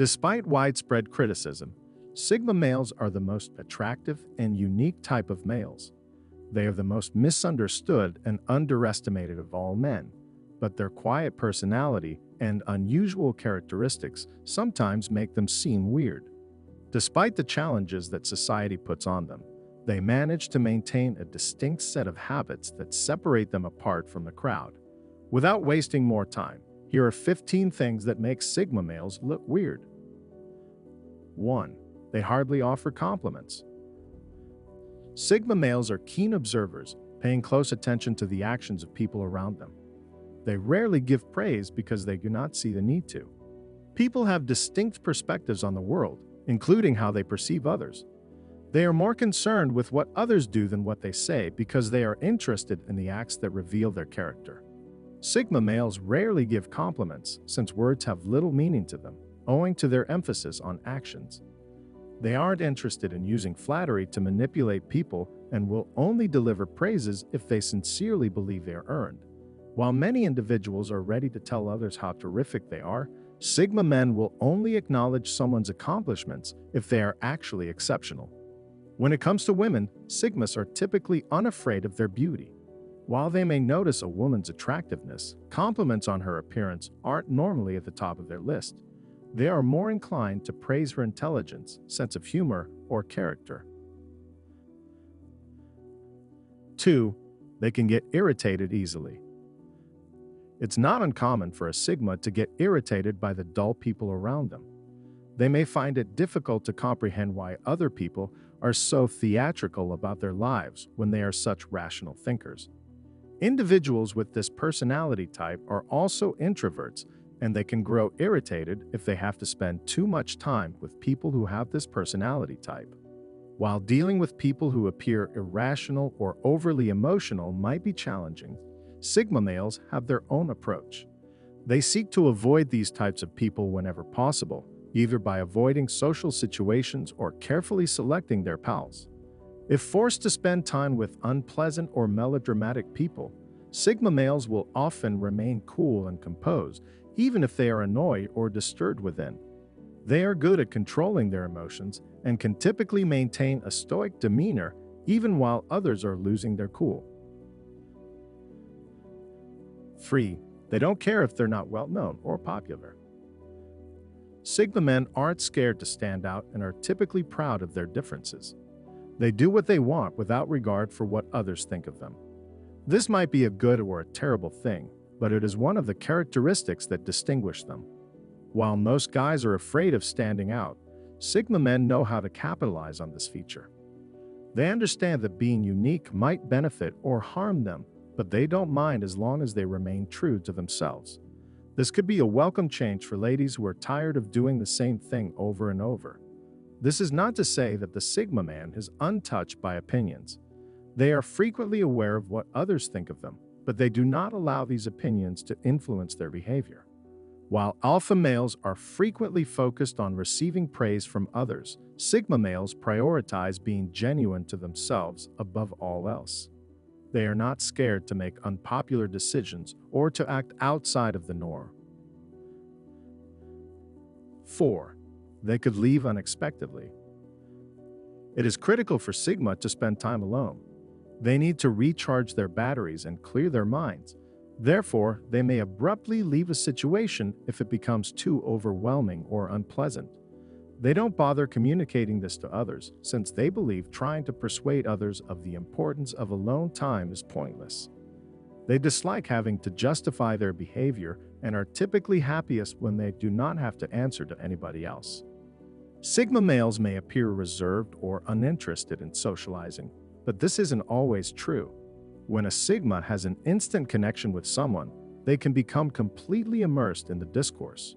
Despite widespread criticism, Sigma males are the most attractive and unique type of males. They are the most misunderstood and underestimated of all men, but their quiet personality and unusual characteristics sometimes make them seem weird. Despite the challenges that society puts on them, they manage to maintain a distinct set of habits that separate them apart from the crowd. Without wasting more time, here are 15 things that make Sigma males look weird. 1. They hardly offer compliments. Sigma males are keen observers, paying close attention to the actions of people around them. They rarely give praise because they do not see the need to. People have distinct perspectives on the world, including how they perceive others. They are more concerned with what others do than what they say because they are interested in the acts that reveal their character. Sigma males rarely give compliments since words have little meaning to them, owing to their emphasis on actions. They aren't interested in using flattery to manipulate people and will only deliver praises if they sincerely believe they are earned. While many individuals are ready to tell others how terrific they are, Sigma men will only acknowledge someone's accomplishments if they are actually exceptional. When it comes to women, Sigmas are typically unafraid of their beauty. While they may notice a woman's attractiveness, compliments on her appearance aren't normally at the top of their list. They are more inclined to praise her intelligence, sense of humor, or character. 2. They can get irritated easily. It's not uncommon for a Sigma to get irritated by the dull people around them. They may find it difficult to comprehend why other people are so theatrical about their lives when they are such rational thinkers. Individuals with this personality type are also introverts, and they can grow irritated if they have to spend too much time with people who have this personality type. While dealing with people who appear irrational or overly emotional might be challenging, Sigma males have their own approach. They seek to avoid these types of people whenever possible, either by avoiding social situations or carefully selecting their pals. If forced to spend time with unpleasant or melodramatic people, Sigma males will often remain cool and composed, even if they are annoyed or disturbed within. They are good at controlling their emotions and can typically maintain a stoic demeanor even while others are losing their cool. 3. They don't care if they're not well-known or popular. Sigma men aren't scared to stand out and are typically proud of their differences. They do what they want without regard for what others think of them. This might be a good or a terrible thing, but it is one of the characteristics that distinguish them. While most guys are afraid of standing out, Sigma men know how to capitalize on this feature. They understand that being unique might benefit or harm them, but they don't mind as long as they remain true to themselves. This could be a welcome change for ladies who are tired of doing the same thing over and over. This is not to say that the Sigma man is untouched by opinions. They are frequently aware of what others think of them, but they do not allow these opinions to influence their behavior. While alpha males are frequently focused on receiving praise from others, Sigma males prioritize being genuine to themselves above all else. They are not scared to make unpopular decisions or to act outside of the norm. 4. They could leave unexpectedly. It is critical for Sigma to spend time alone. They need to recharge their batteries and clear their minds. Therefore, they may abruptly leave a situation if it becomes too overwhelming or unpleasant. They don't bother communicating this to others, since they believe trying to persuade others of the importance of alone time is pointless. They dislike having to justify their behavior and are typically happiest when they do not have to answer to anybody else. Sigma males may appear reserved or uninterested in socializing, but this isn't always true. When a Sigma has an instant connection with someone, they can become completely immersed in the discourse.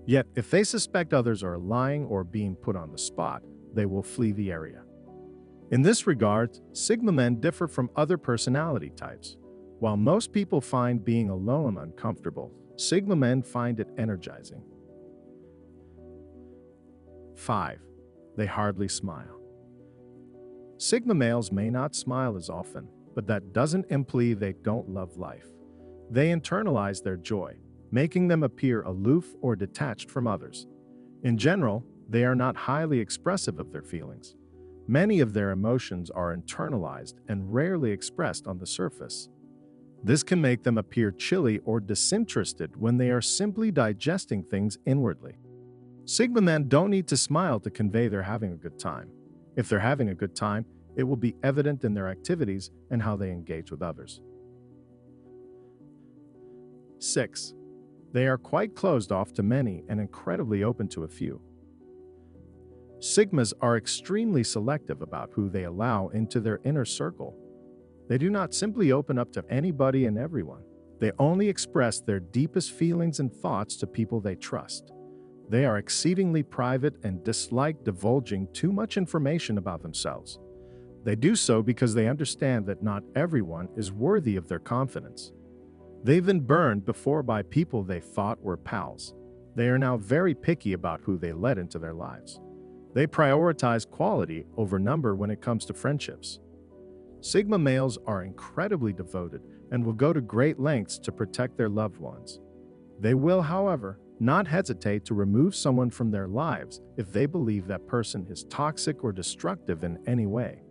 Yet, if they suspect others are lying or being put on the spot, they will flee the area. In this regard, Sigma men differ from other personality types. While most people find being alone uncomfortable, Sigma men find it energizing. 5. They hardly smile. Sigma males may not smile as often, but that doesn't imply they don't love life. They internalize their joy, making them appear aloof or detached from others. In general, they are not highly expressive of their feelings. Many of their emotions are internalized and rarely expressed on the surface. This can make them appear chilly or disinterested when they are simply digesting things inwardly. Sigma men don't need to smile to convey they're having a good time. If they're having a good time, it will be evident in their activities and how they engage with others. 6. They are quite closed off to many and incredibly open to a few. Sigmas are extremely selective about who they allow into their inner circle. They do not simply open up to anybody and everyone. They only express their deepest feelings and thoughts to people they trust. They are exceedingly private and dislike divulging too much information about themselves. They do so because they understand that not everyone is worthy of their confidence. They've been burned before by people they thought were pals. They are now very picky about who they let into their lives. They prioritize quality over number when it comes to friendships. Sigma males are incredibly devoted and will go to great lengths to protect their loved ones. They will, however, not hesitate to remove someone from their lives if they believe that person is toxic or destructive in any way.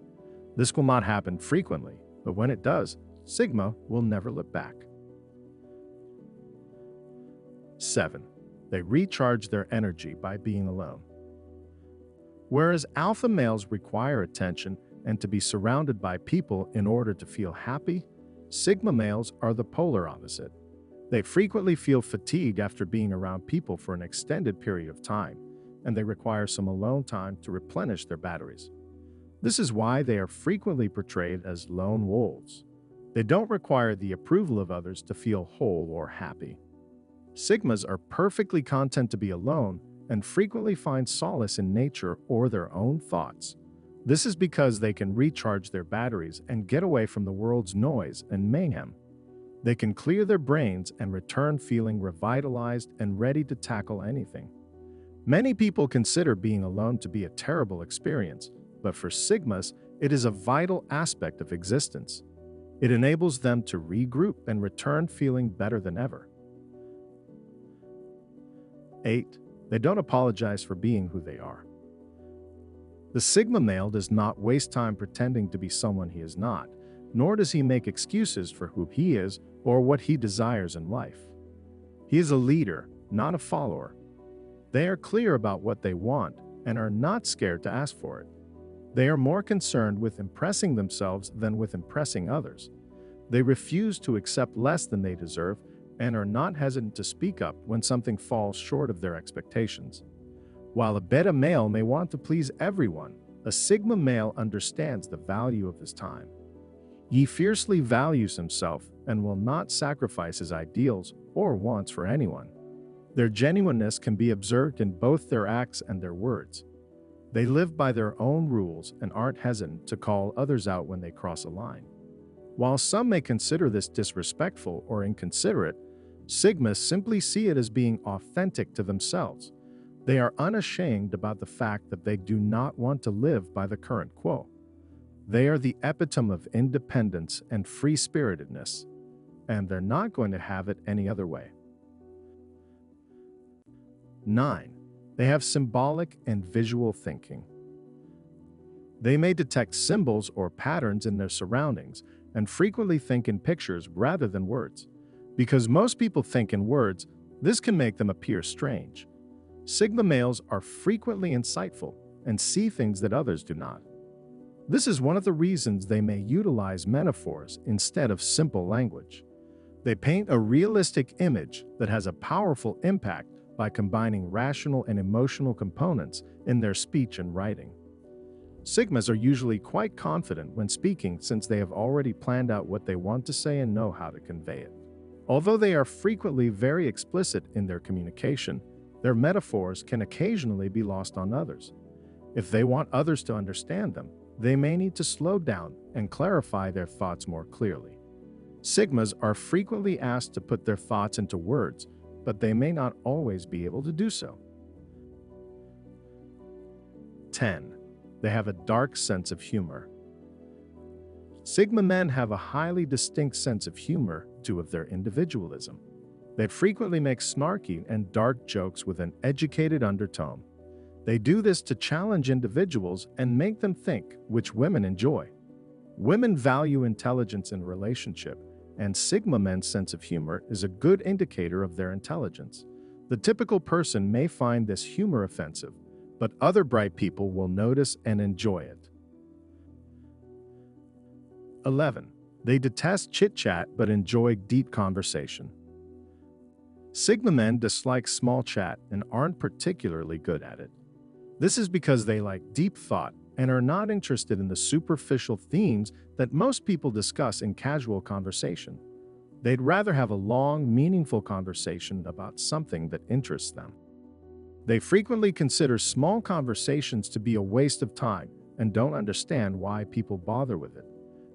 This will not happen frequently, but when it does, Sigma will never look back. 7. They recharge their energy by being alone. Whereas alpha males require attention and to be surrounded by people in order to feel happy, Sigma males are the polar opposite. They frequently feel fatigued after being around people for an extended period of time, and they require some alone time to replenish their batteries. This is why they are frequently portrayed as lone wolves. They don't require the approval of others to feel whole or happy. Sigmas are perfectly content to be alone and frequently find solace in nature or their own thoughts. This is because they can recharge their batteries and get away from the world's noise and mayhem. They can clear their brains and return feeling revitalized and ready to tackle anything. Many people consider being alone to be a terrible experience, but for Sigmas, it is a vital aspect of existence. It enables them to regroup and return feeling better than ever. 8. They don't apologize for being who they are. The Sigma male does not waste time pretending to be someone he is not, nor does he make excuses for who he is or what he desires in life. He is a leader, not a follower. They are clear about what they want and are not scared to ask for it. They are more concerned with impressing themselves than with impressing others. They refuse to accept less than they deserve and are not hesitant to speak up when something falls short of their expectations. While a beta male may want to please everyone, a Sigma male understands the value of his time. He fiercely values himself and will not sacrifice his ideals or wants for anyone. Their genuineness can be observed in both their acts and their words. They live by their own rules and aren't hesitant to call others out when they cross a line. While some may consider this disrespectful or inconsiderate, Sigmas simply see it as being authentic to themselves. They are unashamed about the fact that they do not want to live by the current quo. They are the epitome of independence and free-spiritedness, and they're not going to have it any other way. 9. They have symbolic and visual thinking. They may detect symbols or patterns in their surroundings and frequently think in pictures rather than words. Because most people think in words, this can make them appear strange. Sigma males are frequently insightful and see things that others do not. This is one of the reasons they may utilize metaphors instead of simple language. They paint a realistic image that has a powerful impact by combining rational and emotional components in their speech and writing. Sigmas are usually quite confident when speaking since they have already planned out what they want to say and know how to convey it. Although they are frequently very explicit in their communication, their metaphors can occasionally be lost on others. If they want others to understand them, they may need to slow down and clarify their thoughts more clearly. Sigmas are frequently asked to put their thoughts into words, but they may not always be able to do so. 10. They have a dark sense of humor. Sigma men have a highly distinct sense of humor due to their individualism. They frequently make snarky and dark jokes with an educated undertone. They do this to challenge individuals and make them think, which women enjoy. Women value intelligence in relationship, and Sigma men's sense of humor is a good indicator of their intelligence. The typical person may find this humor offensive, but other bright people will notice and enjoy it. 11. They detest chit-chat but enjoy deep conversation. Sigma men dislike small chat and aren't particularly good at it. This is because they like deep thought and are not interested in the superficial themes that most people discuss in casual conversation. They'd rather have a long, meaningful conversation about something that interests them. They frequently consider small conversations to be a waste of time and don't understand why people bother with it.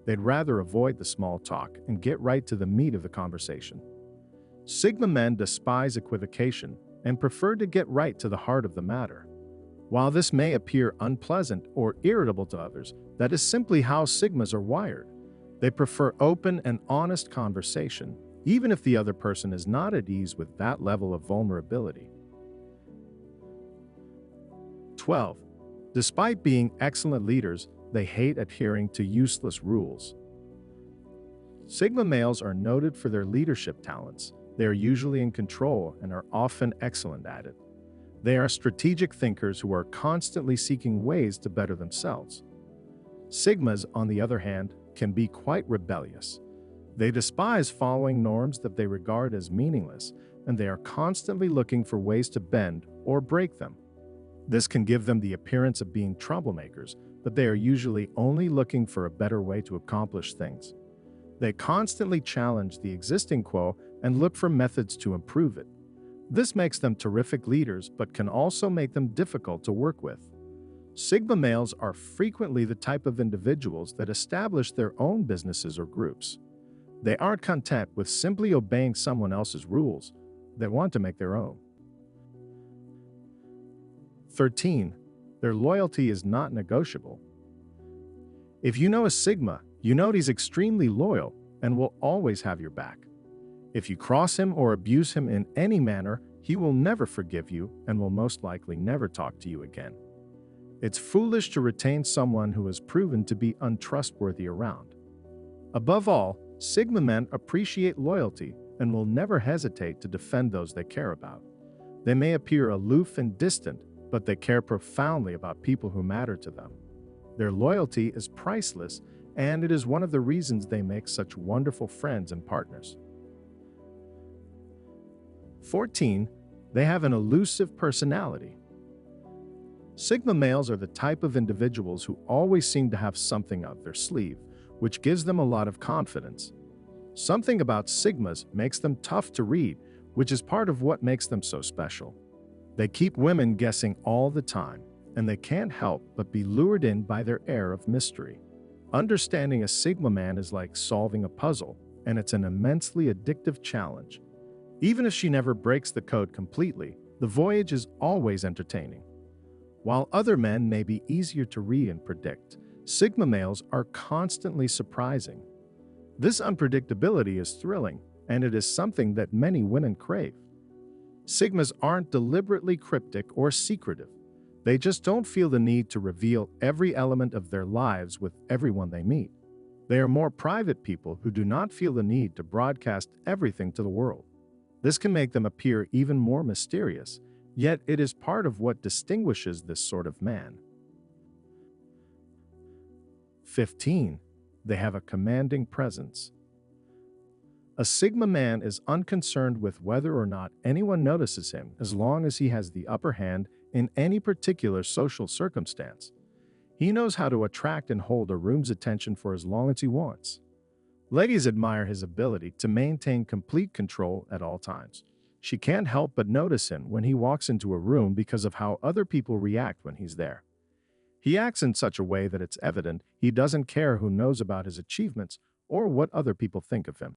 They'd rather avoid the small talk and get right to the meat of the conversation. Sigma men despise equivocation and prefer to get right to the heart of the matter. While this may appear unpleasant or irritable to others, that is simply how Sigmas are wired. They prefer open and honest conversation, even if the other person is not at ease with that level of vulnerability. 12. Despite being excellent leaders, they hate adhering to useless rules. Sigma males are noted for their leadership talents. They are usually in control and are often excellent at it. They are strategic thinkers who are constantly seeking ways to better themselves. Sigmas, on the other hand, can be quite rebellious. They despise following norms that they regard as meaningless, and they are constantly looking for ways to bend or break them. This can give them the appearance of being troublemakers, but they are usually only looking for a better way to accomplish things. They constantly challenge the existing quo and look for methods to improve it. This makes them terrific leaders, but can also make them difficult to work with. Sigma males are frequently the type of individuals that establish their own businesses or groups. They aren't content with simply obeying someone else's rules. They want to make their own. 13. Their loyalty is not negotiable. If you know a Sigma, you know he's extremely loyal and will always have your back. If you cross him or abuse him in any manner, he will never forgive you and will most likely never talk to you again. It's foolish to retain someone who has proven to be untrustworthy around. Above all, Sigma men appreciate loyalty and will never hesitate to defend those they care about. They may appear aloof and distant, but they care profoundly about people who matter to them. Their loyalty is priceless, and it is one of the reasons they make such wonderful friends and partners. 14. They have an elusive personality. Sigma males are the type of individuals who always seem to have something up their sleeve, which gives them a lot of confidence. Something about Sigmas makes them tough to read, which is part of what makes them so special. They keep women guessing all the time, and they can't help but be lured in by their air of mystery. Understanding a Sigma man is like solving a puzzle, and it's an immensely addictive challenge. Even if she never breaks the code completely, the voyage is always entertaining. While other men may be easier to read and predict, Sigma males are constantly surprising. This unpredictability is thrilling, and it is something that many women crave. Sigmas aren't deliberately cryptic or secretive. They just don't feel the need to reveal every element of their lives with everyone they meet. They are more private people who do not feel the need to broadcast everything to the world. This can make them appear even more mysterious, yet it is part of what distinguishes this sort of man. 15. They have a commanding presence. A Sigma man is unconcerned with whether or not anyone notices him as long as he has the upper hand in any particular social circumstance. He knows how to attract and hold a room's attention for as long as he wants. Ladies admire his ability to maintain complete control at all times. She can't help but notice him when he walks into a room because of how other people react when he's there. He acts in such a way that it's evident he doesn't care who knows about his achievements or what other people think of him.